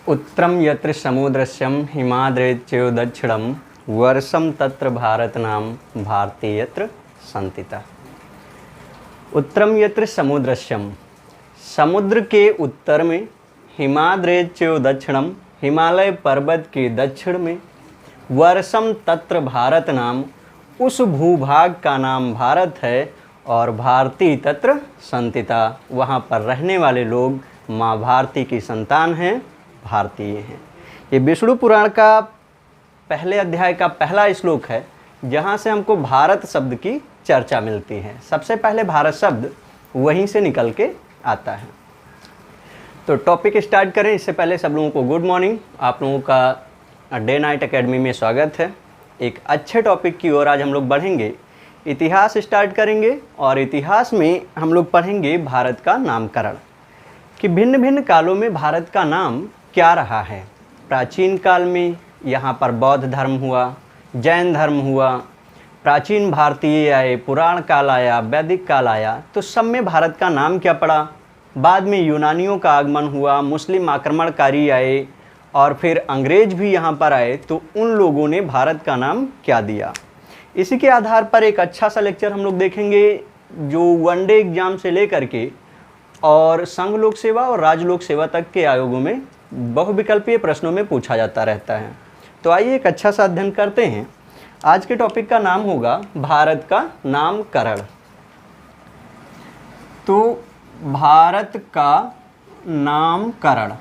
उत्तरम यत्र समुद्रस्यम हिमाद्रेच्यो दक्षिणम वर्षम तत्र भारत नाम भारती यत्र संतिता। उत्तरम यत्र समुद्रस्यम, समुद्र के उत्तर में, हिमाद्रेच्यो दक्षिणम, हिमालय पर्वत के दक्षिण में, वर्षम तत्र भारत नाम, उस भूभाग का नाम भारत है, और भारती तत्र संतिता, वहाँ पर रहने वाले लोग माँ भारती की संतान हैं, भारतीय हैं। ये विष्णु पुराण का पहले अध्याय का पहला श्लोक है, जहाँ से हमको भारत शब्द की चर्चा मिलती है। सबसे पहले भारत शब्द वहीं से निकल के आता है। तो टॉपिक स्टार्ट करें इससे पहले सब लोगों को गुड मॉर्निंग। आप लोगों का डे नाइट एकेडमी में स्वागत है। एक अच्छे टॉपिक की ओर आज हम लोग बढ़ेंगे। इतिहास स्टार्ट करेंगे और इतिहास में हम लोग पढ़ेंगे भारत का नामकरण, कि भिन्न भिन्न कालों में भारत का नाम क्या रहा है। प्राचीन काल में यहाँ पर बौद्ध धर्म हुआ, जैन धर्म हुआ, प्राचीन भारतीय आए, पुराण काल आया, वैदिक काल आया, तो सब में भारत का नाम क्या पड़ा। बाद में यूनानियों का आगमन हुआ, मुस्लिम आक्रमणकारी आए और फिर अंग्रेज भी यहाँ पर आए, तो उन लोगों ने भारत का नाम क्या दिया। इसी के आधार पर एक अच्छा सा लेक्चर हम लोग देखेंगे, जो वनडे एग्जाम से लेकर के और संघ लोक सेवा और राज लोक सेवा तक के आयोगों में बहुविकल्पीय प्रश्नों में पूछा जाता रहता है। तो आइए एक अच्छा सा अध्ययन करते हैं। आज के टॉपिक का नाम होगा भारत का नामकरण। तो भारत का नामकरण,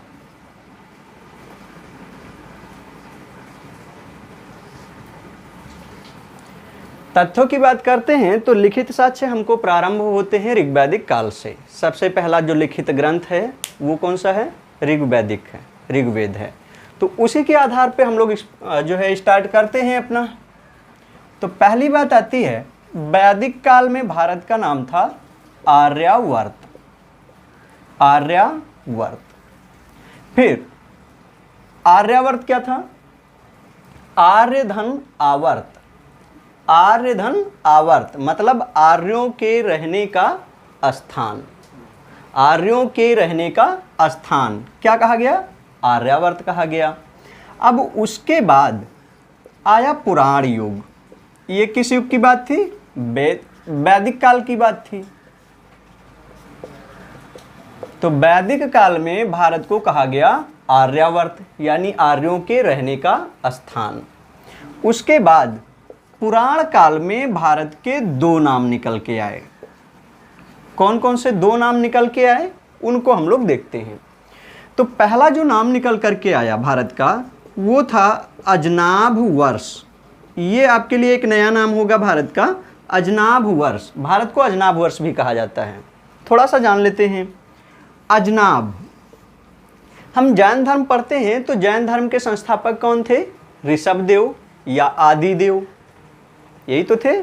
तथ्यों की बात करते हैं तो लिखित साक्ष्य हमको प्रारंभ होते हैं ऋग्वैदिक काल से। सबसे पहला जो लिखित ग्रंथ है वो कौन सा है? ऋग्वैदिक है, ऋग्वेद है। तो उसी के आधार पे हम लोग जो है स्टार्ट करते हैं अपना। तो पहली बात आती है, वैदिक काल में भारत का नाम था आर्यावर्त। आर्यावर्त। फिर आर्यावर्त क्या था? आर्यधन आवर्त। आर्यधन आवर्त मतलब आर्यों के रहने का स्थान। आर्यों के रहने का स्थान क्या कहा गया? आर्यावर्त कहा गया। अब उसके बाद आया पुराण युग। ये किस युग की बात थी? वैदिक काल की बात थी। तो वैदिक काल में भारत को कहा गया आर्यावर्त, यानी आर्यों के रहने का स्थान। उसके बाद पुराण काल में भारत के दो नाम निकल के आए। कौन कौन से दो नाम निकल के आए उनको हम लोग देखते हैं। तो पहला जो नाम निकल करके आया भारत का वो था अजनाभ वर्ष। ये आपके लिए एक नया नाम होगा भारत का, अजनाभ वर्ष। भारत को अजनाभ वर्ष भी कहा जाता है। थोड़ा सा जान लेते हैं। अजनाभ, हम जैन धर्म पढ़ते हैं तो जैन धर्म के संस्थापक कौन थे? ऋषभदेव या आदिदेव, यही तो थे।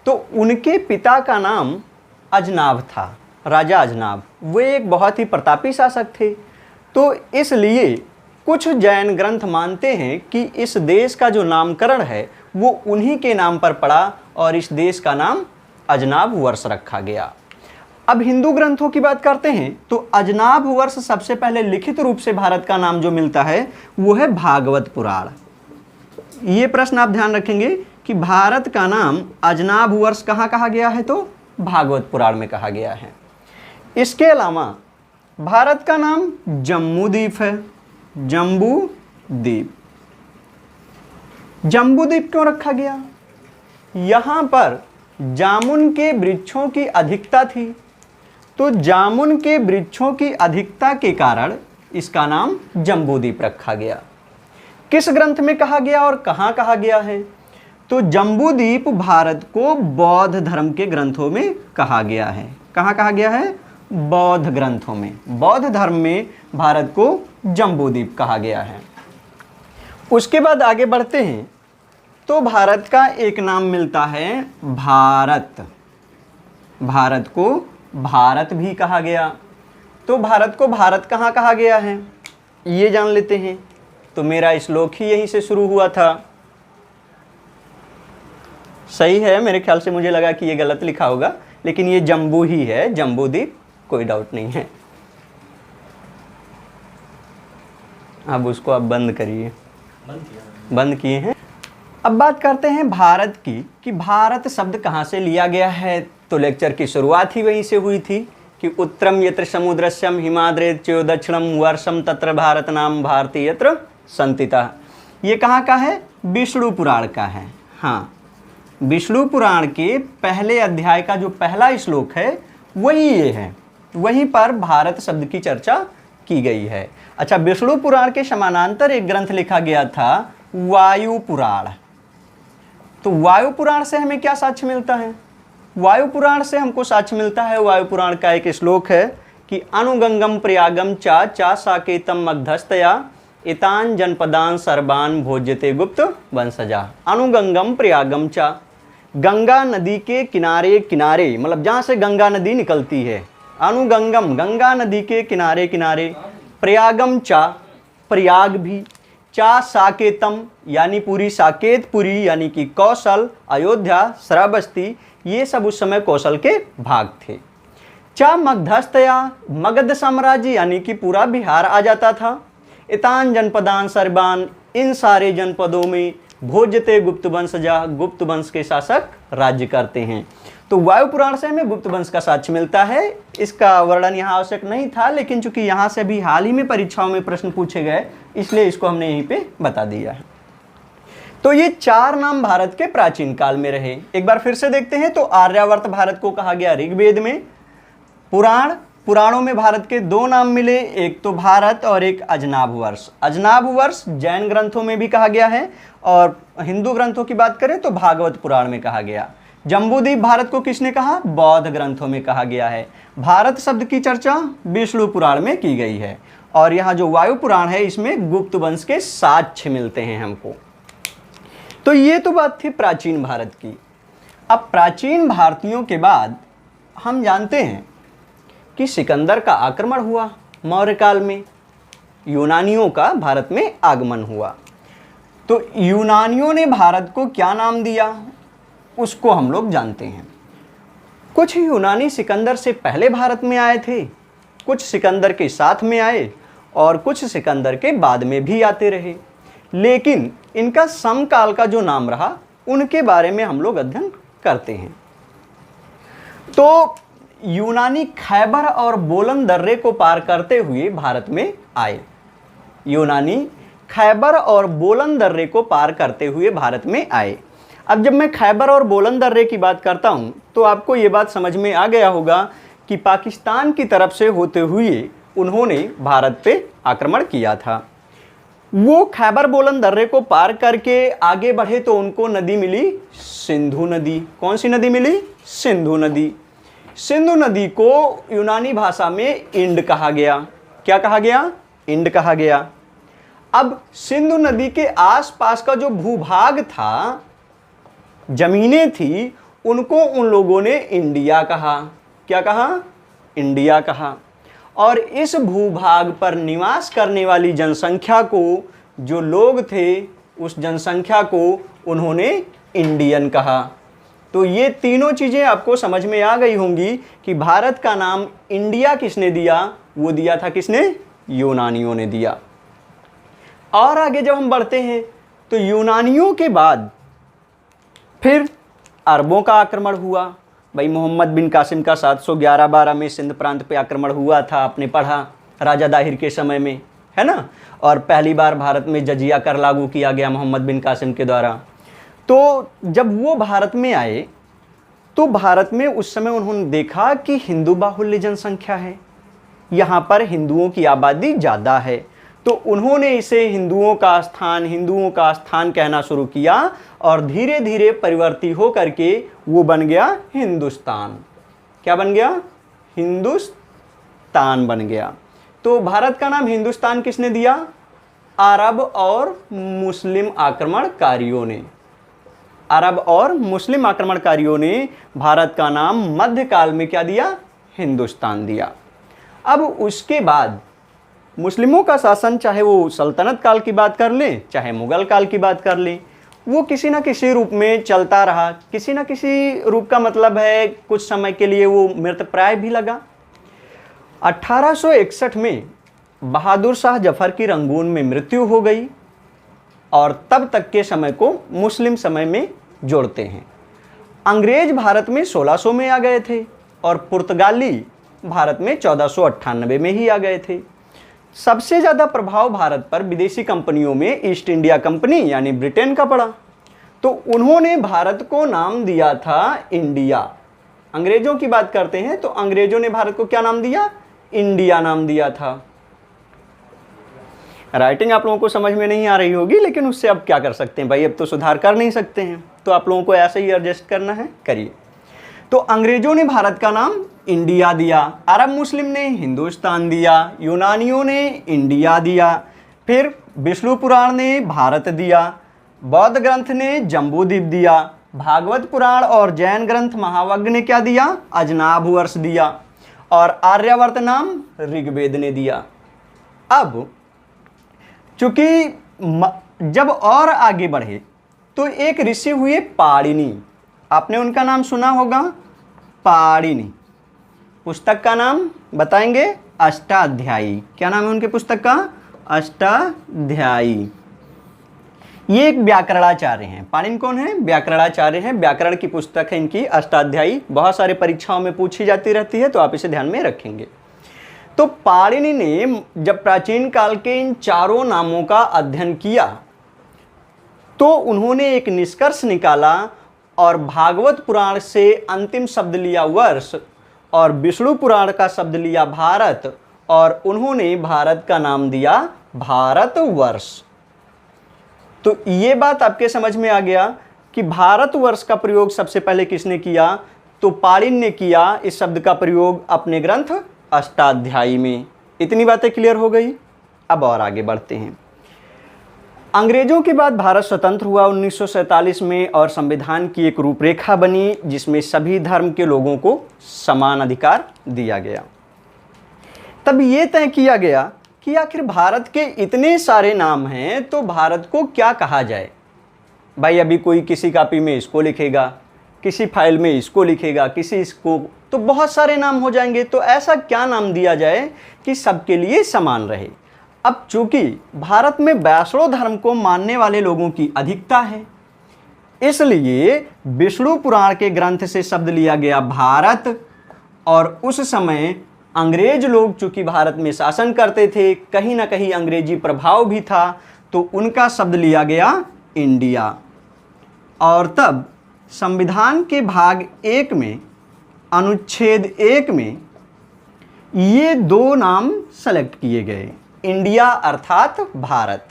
तो उनके पिता का नाम अजनाभ था, राजा अजनाभ। वे एक बहुत ही प्रतापी शासक थे। तो इसलिए कुछ जैन ग्रंथ मानते हैं कि इस देश का जो नामकरण है वो उन्हीं के नाम पर पड़ा और इस देश का नाम अजनाभ वर्ष रखा गया। अब हिंदू ग्रंथों की बात करते हैं तो अजनाभ वर्ष सबसे पहले लिखित रूप से भारत का नाम जो मिलता है वो है भागवत पुराण। ये प्रश्न आप ध्यान रखेंगे कि भारत का नाम अजनाभ वर्ष कहाँ कहा गया है? तो भागवत पुराण में कहा गया है। इसके अलावा भारत का नाम जम्बूद्वीप है। जम्बूद्वीप। जम्बूद्वीप क्यों रखा गया? यहाँ पर जामुन के वृक्षों की अधिकता थी। तो जामुन के वृक्षों की अधिकता के कारण इसका नाम जम्बूद्वीप रखा गया। किस ग्रंथ में कहा गया और कहाँ कहा गया है? तो जम्बूद्वीप भारत को बौद्ध धर्म के ग्रंथों में कहा गया है। कहाँ कहा गया है? बौद्ध ग्रंथों में। बौद्ध धर्म में भारत को जम्बूद्वीप कहा गया है। उसके बाद आगे बढ़ते हैं तो भारत का एक नाम मिलता है भारत। भारत को भारत भी कहा गया। तो भारत को भारत कहाँ कहा गया है ये जान लेते हैं। तो मेरा श्लोक ही यहीं से शुरू हुआ था। सही है, मेरे ख्याल से मुझे लगा कि ये गलत लिखा होगा, लेकिन ये जम्बू ही है, जम्बूद्वीप, कोई डाउट नहीं है। अब उसको आप बंद करिए। बंद किए हैं। अब बात करते हैं भारत की, कि भारत शब्द कहाँ से लिया गया है। तो लेक्चर की शुरुआत ही वहीं से हुई थी कि उत्तरम यत्र समुद्रस्यम हिमाद्रेत च दक्षिणम वर्षम तत्र भारत नाम भारती यत्र संतिता। ये कहाँ का है? विष्णु पुराण का है। हाँ, विष्णु पुराण के पहले अध्याय का जो पहला श्लोक है वही ये है, वहीं पर भारत शब्द की चर्चा की गई है। अच्छा, विष्णु पुराण के समानांतर एक ग्रंथ लिखा गया था वायु पुराण। तो वायु पुराण से हमें क्या साक्ष्य मिलता है? वायु पुराण से हमको साक्ष्य मिलता है, वायु पुराण का एक श्लोक है कि अनुगंगम प्रयागम चा साकेतम मगधस्तया इतान जनपदान सर्वान भोज्यते गुप्त वंशजा। अनुगंगम प्रयागम चा, गंगा नदी के किनारे किनारे, मतलब जहाँ से गंगा नदी निकलती है, अनुगंगम गंगा नदी के किनारे किनारे, प्रयागम चा प्रयाग भी, चा साकेतम यानी पूरी साकेतपुरी यानी कि कौशल, अयोध्या, श्रावस्ती, ये सब उस समय कौशल के भाग थे। चा मगधस्तया, मगध साम्राज्य यानी कि पूरा बिहार आ जाता था। इतान जनपदान सर्बान, इन सारे जनपदों में भोज्यते गुप्त वंशजा, गुप्त वंश के शासक राज्य करते हैं। तो वायु पुराण से हमें गुप्त वंश का साक्ष्य मिलता है। इसका वर्णन यहाँ आवश्यक नहीं था, लेकिन चूंकि यहाँ से भी हाल ही में परीक्षाओं में प्रश्न पूछे गए, इसलिए इसको हमने यहीं पे बता दिया है। तो ये 4 नाम भारत के प्राचीन काल में रहे। एक बार फिर से देखते हैं। तो आर्यावर्त भारत को कहा गया ऋग्वेद में। पुराणों में भारत के 2 नाम मिले, एक तो भारत और एक अजनाभ वर्ष। अजनाभ वर्ष जैन ग्रंथों में भी कहा गया है, और हिंदू ग्रंथों की बात करें तो भागवत पुराण में कहा गया। जम्बूद्वीप भारत को किसने कहा? बौद्ध ग्रंथों में कहा गया है। भारत शब्द की चर्चा विष्णु पुराण में की गई है, और यहाँ जो वायु पुराण है इसमें गुप्त वंश के साक्ष्य मिलते हैं हमको। तो ये तो बात थी प्राचीन भारत की। अब प्राचीन भारतीयों के बाद हम जानते हैं कि सिकंदर का आक्रमण हुआ मौर्य काल में, यूनानियों का भारत में आगमन हुआ। तो यूनानियों ने भारत को क्या नाम दिया उसको हम लोग जानते हैं। कुछ यूनानी सिकंदर से पहले भारत में आए थे, कुछ सिकंदर के साथ में आए, और कुछ सिकंदर के बाद में भी आते रहे। लेकिन इनका समकाल का जो नाम रहा उनके बारे में हम लोग अध्ययन करते हैं। तो यूनानी खैबर और बोलन दर्रे को पार करते हुए भारत में आए। यूनानी खैबर और बोलन दर्रे को पार करते हुए भारत में आए। अब जब मैं खैबर और बोलन दर्रे की बात करता हूँ तो आपको ये बात समझ में आ गया होगा कि पाकिस्तान की तरफ से होते हुए उन्होंने भारत पे आक्रमण किया था। वो खैबर बोलन दर्रे को पार करके आगे बढ़े तो उनको नदी मिली सिंधु नदी। कौन सी नदी मिली? सिंधु नदी। सिंधु नदी को यूनानी भाषा में इंड कहा गया। क्या कहा गया? इंड कहा गया। अब सिंधु नदी के आसपास का जो भूभाग था, जमीनें थी, उनको उन लोगों ने इंडिया कहा। क्या कहा? इंडिया कहा। और इस भूभाग पर निवास करने वाली जनसंख्या को, जो लोग थे, उस जनसंख्या को उन्होंने इंडियन कहा। तो ये तीनों चीज़ें आपको समझ में आ गई होंगी कि भारत का नाम इंडिया किसने दिया? वो दिया था किसने? यूनानियों ने दिया। और आगे जब हम बढ़ते हैं तो यूनानियों के बाद फिर अरबों का आक्रमण हुआ। भाई मोहम्मद बिन कासिम का 711-12 में सिंध प्रांत पे आक्रमण हुआ था, आपने पढ़ा, राजा दाहिर के समय में, है ना। और पहली बार भारत में जजिया कर लागू किया गया मोहम्मद बिन कासिम के द्वारा। तो जब वो भारत में आए तो भारत में उस समय उन्होंने देखा कि हिंदू बाहुल्य जनसंख्या है, यहाँ पर हिंदुओं की आबादी ज़्यादा है। तो उन्होंने इसे हिंदुओं का स्थान कहना शुरू किया, और धीरे धीरे परिवर्तित हो करके वो बन गया हिंदुस्तान। क्या बन गया? हिंदुस्तान बन गया। तो भारत का नाम हिंदुस्तान किसने दिया? अरब और मुस्लिम आक्रमणकारियों ने। अरब और मुस्लिम आक्रमणकारियों ने भारत का नाम मध्यकाल में क्या दिया? हिंदुस्तान दिया। अब उसके बाद मुस्लिमों का शासन, चाहे वो सल्तनत काल की बात कर लें, चाहे मुगल काल की बात कर लें, वो किसी न किसी रूप में चलता रहा। किसी न किसी रूप का मतलब है कुछ समय के लिए वो मृतप्राय भी लगा। 1861 में बहादुर शाह जफर की रंगून में मृत्यु हो गई और तब तक के समय को मुस्लिम समय में जोड़ते हैं। अंग्रेज भारत में 1600 में आ गए थे और पुर्तगाली भारत में 1498 में ही आ गए थे। सबसे ज़्यादा प्रभाव भारत पर विदेशी कंपनियों में ईस्ट इंडिया कंपनी यानी ब्रिटेन का पड़ा, तो उन्होंने भारत को नाम दिया था इंडिया। अंग्रेजों की बात करते हैं तो अंग्रेजों ने भारत को क्या नाम दिया? इंडिया नाम दिया था। राइटिंग आप लोगों को समझ में नहीं आ रही होगी, लेकिन उससे अब क्या कर सकते हैं भाई, अब तो सुधार कर नहीं सकते हैं, तो आप लोगों को ऐसे ही एडजस्ट करना है, करिए। तो अंग्रेजों ने भारत का नाम इंडिया दिया, अरब मुस्लिम ने हिंदुस्तान दिया, यूनानियों ने इंडिया दिया, फिर विष्णु पुराण ने भारत दिया, बौद्ध ग्रंथ ने जम्बूद्वीप दिया, भागवत पुराण और जैन ग्रंथ महावग्र ने क्या दिया? अजनाभ वर्ष दिया, और आर्यावर्त नाम ऋग्वेद ने दिया। अब चूंकि जब और आगे बढ़े तो एक ऋषि हुए पाणिनि, आपने उनका नाम सुना होगा, पाणिनि। पुस्तक का नाम बताएंगे? अष्टाध्यायी। क्या नाम है उनके पुस्तक का? अष्टाध्यायी। ये एक व्याकरणाचार्य हैं। पाणिनि कौन है? व्याकरणाचार्य हैं। व्याकरण की पुस्तक है इनकी अष्टाध्यायी, बहुत सारे परीक्षाओं में पूछी जाती रहती है, तो आप इसे ध्यान में रखेंगे। तो पाणिनि ने जब प्राचीन काल के इन चारों नामों का अध्ययन किया तो उन्होंने एक निष्कर्ष निकाला और भागवत पुराण से अंतिम शब्द लिया वर्ष और विष्णु पुराण का शब्द लिया भारत, और उन्होंने भारत का नाम दिया भारतवर्ष। तो ये बात आपके समझ में आ गया कि भारतवर्ष का प्रयोग सबसे पहले किसने किया? तो पाणिनि ने किया इस शब्द का प्रयोग अपने ग्रंथ अष्टाध्यायी में। इतनी बातें क्लियर हो गई। अब और आगे बढ़ते हैं। अंग्रेजों के बाद भारत स्वतंत्र हुआ 1947 में और संविधान की एक रूपरेखा बनी जिसमें सभी धर्म के लोगों को समान अधिकार दिया गया। तब ये तय किया गया कि आखिर भारत के इतने सारे नाम हैं तो भारत को क्या कहा जाए। भाई अभी कोई किसी कॉपी में इसको लिखेगा, किसी फाइल में इसको लिखेगा, किसी इसको, तो बहुत सारे नाम हो जाएंगे। तो ऐसा क्या नाम दिया जाए कि सबके लिए समान रहे। अब चूंकि भारत में वैष्णव धर्म को मानने वाले लोगों की अधिकता है, इसलिए विष्णु पुराण के ग्रंथ से शब्द लिया गया भारत, और उस समय अंग्रेज लोग चूंकि भारत में शासन करते थे, कहीं ना कहीं अंग्रेजी प्रभाव भी था, तो उनका शब्द लिया गया इंडिया। और तब संविधान के भाग 1 में अनुच्छेद 1 में ये दो नाम सेलेक्ट किए गए, इंडिया अर्थात भारत।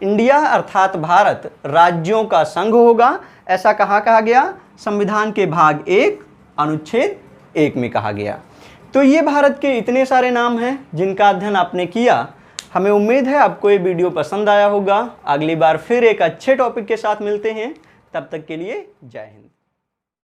इंडिया अर्थात भारत राज्यों का संघ होगा, ऐसा कहा गया? संविधान के भाग 1 अनुच्छेद 1 में कहा गया। तो ये भारत के इतने सारे नाम हैं जिनका अध्ययन आपने किया। हमें उम्मीद है आपको ये वीडियो पसंद आया होगा। अगली बार फिर एक अच्छे टॉपिक के साथ मिलते हैं, तब तक के लिए जय हिंद।